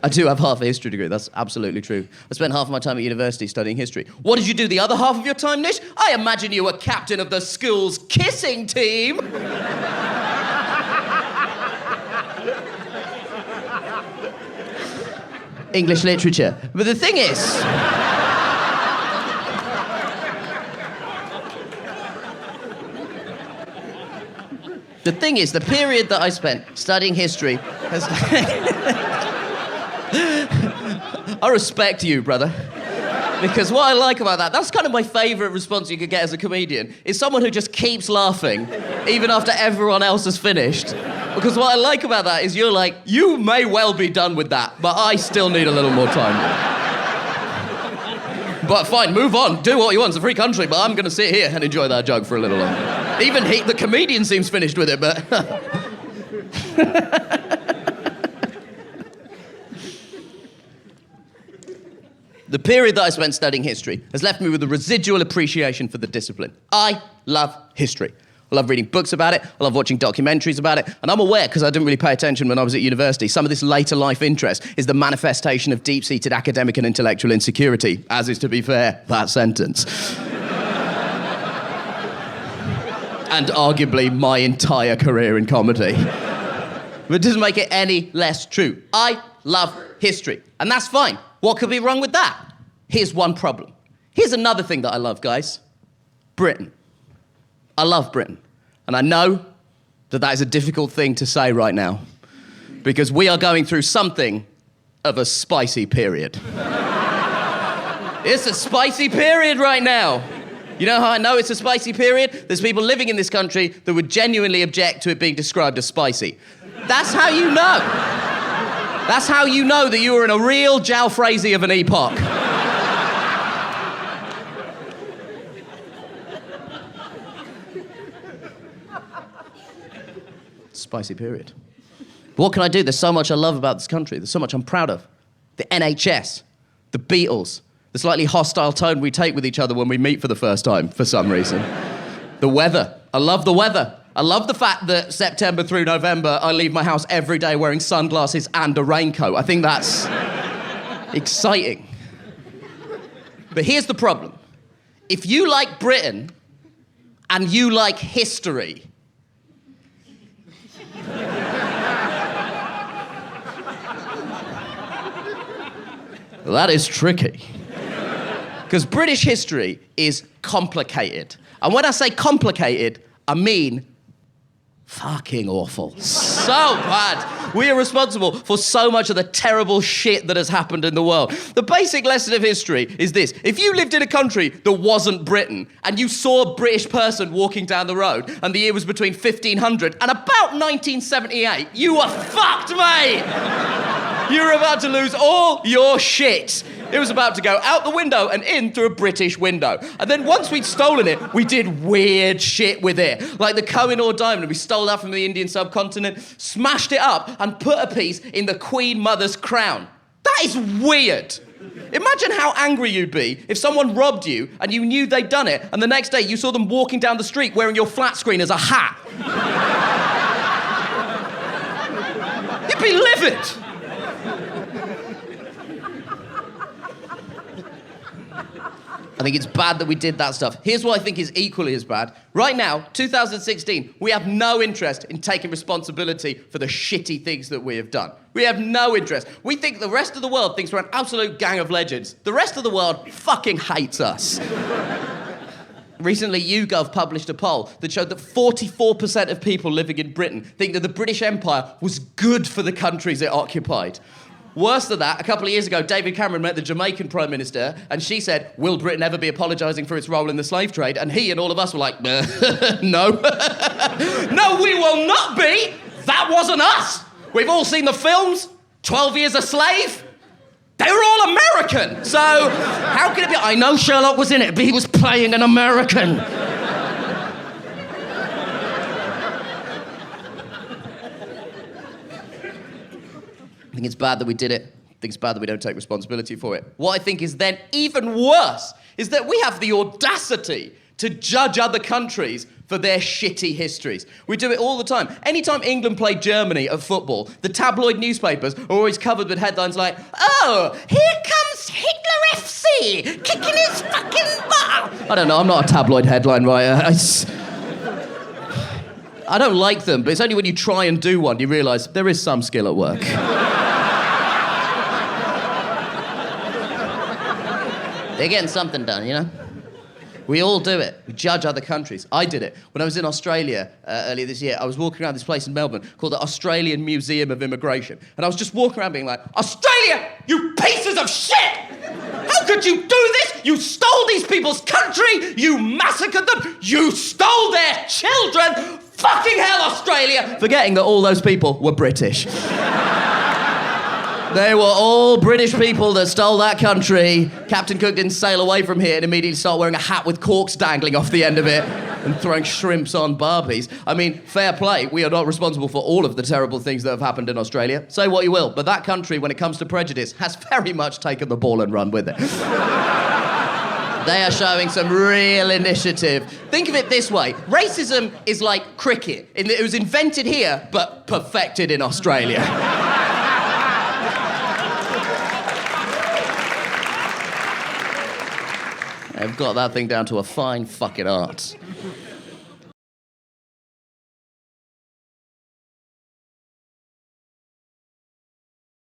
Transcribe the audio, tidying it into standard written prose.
I do have half a history degree, that's absolutely true. I spent half of my time at university studying history. What did you do the other half of your time, Nish? I imagine you were captain of the school's kissing team. English literature. But the thing is... the period that I spent studying history has... I respect you, brother. Because what I like about that's kind of my favourite response you could get as a comedian, is someone who just keeps laughing, even after everyone else has finished. Because what I like about that is you're like, you may well be done with that, but I still need a little more time. But fine, move on, do what you want, it's a free country, but I'm going to sit here and enjoy that joke for a little longer. Even the comedian seems finished with it, but... The period that I spent studying history has left me with a residual appreciation for the discipline. I love history. I love reading books about it, I love watching documentaries about it, and I'm aware, because I didn't really pay attention when I was at university, some of this later life interest is the manifestation of deep-seated academic and intellectual insecurity, as is, to be fair, that sentence. And arguably my entire career in comedy. But it doesn't make it any less true. I love history, and that's fine. What could be wrong with that? Here's one problem. Here's another thing that I love, guys. Britain. I love Britain. And I know that is a difficult thing to say right now, because we are going through something of a spicy period. It's a spicy period right now. You know how I know it's a spicy period? There's people living in this country that would genuinely object to it being described as spicy. That's how you know. That's how you know that you are in a real jalfrezi of an epoch. Spicy period. But what can I do? There's so much I love about this country. There's so much I'm proud of. The NHS, the Beatles, the slightly hostile tone we take with each other when we meet for the first time, for some reason. The weather. I love the weather. I love the fact that September through November, I leave my house every day wearing sunglasses and a raincoat. I think that's exciting. But here's the problem. If you like Britain and you like history, well, that is tricky. Because British history is complicated. And when I say complicated, I mean fucking awful. So bad. We are responsible for so much of the terrible shit that has happened in the world. The basic lesson of history is this. If you lived in a country that wasn't Britain and you saw a British person walking down the road and the year was between 1500 and about 1978, you were fucked, mate. You were about to lose all your shit. It was about to go out the window and in through a British window. And then once we'd stolen it, we did weird shit with it. Like the Koh-i-Noor diamond, we stole that from the Indian subcontinent, smashed it up and put a piece in the Queen Mother's crown. That is weird. Imagine how angry you'd be if someone robbed you and you knew they'd done it and the next day you saw them walking down the street wearing your flat screen as a hat. You'd be livid. I think it's bad that we did that stuff. Here's what I think is equally as bad. Right now, 2016, we have no interest in taking responsibility for the shitty things that we have done. We have no interest. We think the rest of the world thinks we're an absolute gang of legends. The rest of the world fucking hates us. Recently, YouGov published a poll that showed that 44% of people living in Britain think that the British Empire was good for the countries it occupied. Worse than that, a couple of years ago, David Cameron met the Jamaican Prime Minister, and she said, will Britain ever be apologising for its role in the slave trade? And he and all of us were like, no. No, we will not be. That wasn't us. We've all seen the films, 12 Years a Slave. They were all American. So how can it be? I know Sherlock was in it, but he was playing an American. I think it's bad that we did it. I think it's bad that we don't take responsibility for it. What I think is then even worse is that we have the audacity to judge other countries for their shitty histories. We do it all the time. Anytime England played Germany at football, the tabloid newspapers are always covered with headlines like, "Oh, here comes Hitler FC, kicking his fucking butt." I don't know, I'm not a tabloid headline writer. I don't like them, but it's only when you try and do one you realise there is some skill at work. They're getting something done, you know? We all do it. We judge other countries. I did it. When I was in Australia earlier this year, I was walking around this place in Melbourne called the Australian Museum of Immigration. And I was just walking around being like, "Australia, you pieces of shit! How could you do this? You stole these people's country! You massacred them! You stole their children! Fucking hell, Australia!" Forgetting that all those people were British. They were all British people that stole that country. Captain Cook didn't sail away from here and immediately start wearing a hat with corks dangling off the end of it and throwing shrimps on barbies. I mean, fair play. We are not responsible for all of the terrible things that have happened in Australia. Say what you will, but that country, when it comes to prejudice, has very much taken the ball and run with it. They are showing some real initiative. Think of it this way. Racism is like cricket. It was invented here, but perfected in Australia. I've got that thing down to a fine fucking art.